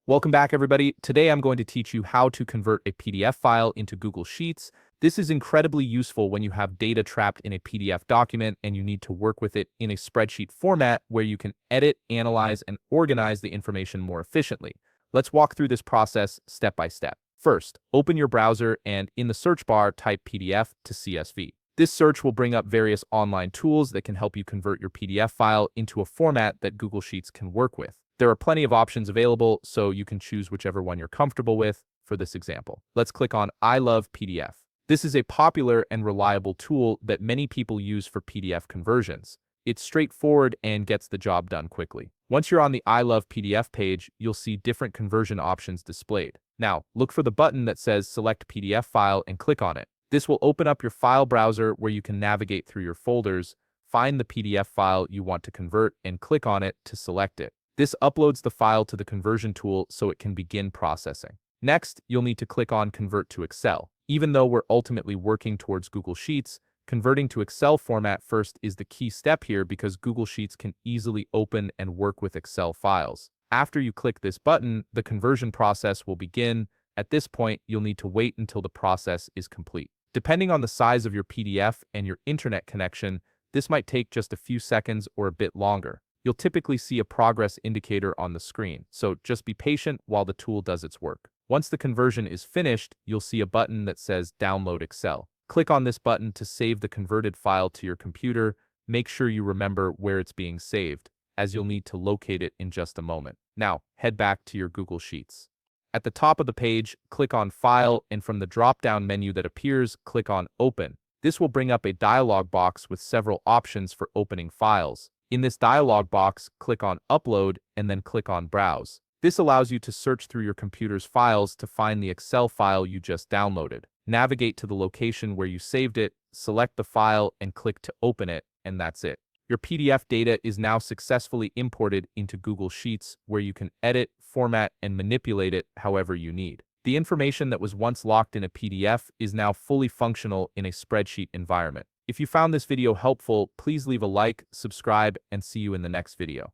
Welcome back, everybody. Today I'm going to teach you how to convert a PDF file into Google Sheets. This is incredibly useful when you have data trapped in a PDF document and you need to work with it in a spreadsheet format where you can edit, analyze, and organize the information more efficiently. Let's walk through this process step by step. First, open your browser and in the search bar, type PDF to CSV. This search will bring up various online tools that can help you convert your PDF file into a format that Google Sheets can work with. There are plenty of options available, so you can choose whichever one you're comfortable with for this example. Let's click on I Love PDF. This is a popular and reliable tool that many people use for PDF conversions. It's straightforward and gets the job done quickly. Once you're on the I Love PDF page, you'll see different conversion options displayed. Now, look for the button that says Select PDF File and click on it. This will open up your file browser where you can navigate through your folders, find the PDF file you want to convert, and click on it to select it. This uploads the file to the conversion tool so it can begin processing. Next, you'll need to click on Convert to Excel. Even though we're ultimately working towards Google Sheets, converting to Excel format first is the key step here because Google Sheets can easily open and work with Excel files. After you click this button, the conversion process will begin. At this point, you'll need to wait until the process is complete. Depending on the size of your PDF and your internet connection, this might take just a few seconds or a bit longer. You'll typically see a progress indicator on the screen, so just be patient while the tool does its work. Once the conversion is finished, you'll see a button that says Download Excel. Click on this button to save the converted file to your computer. Make sure you remember where it's being saved, as you'll need to locate it in just a moment. Now, head back to your Google Sheets. At the top of the page, click on File, and from the drop-down menu that appears, click on Open. This will bring up a dialog box with several options for opening files. In this dialog box, click on Upload and then click on Browse. This allows you to search through your computer's files to find the Excel file you just downloaded. Navigate to the location where you saved it, select the file, and click to open it, and that's it. Your PDF data is now successfully imported into Google Sheets, where you can edit, format, and manipulate it however you need. The information that was once locked in a PDF is now fully functional in a spreadsheet environment. If you found this video helpful, please leave a like, subscribe, and see you in the next video.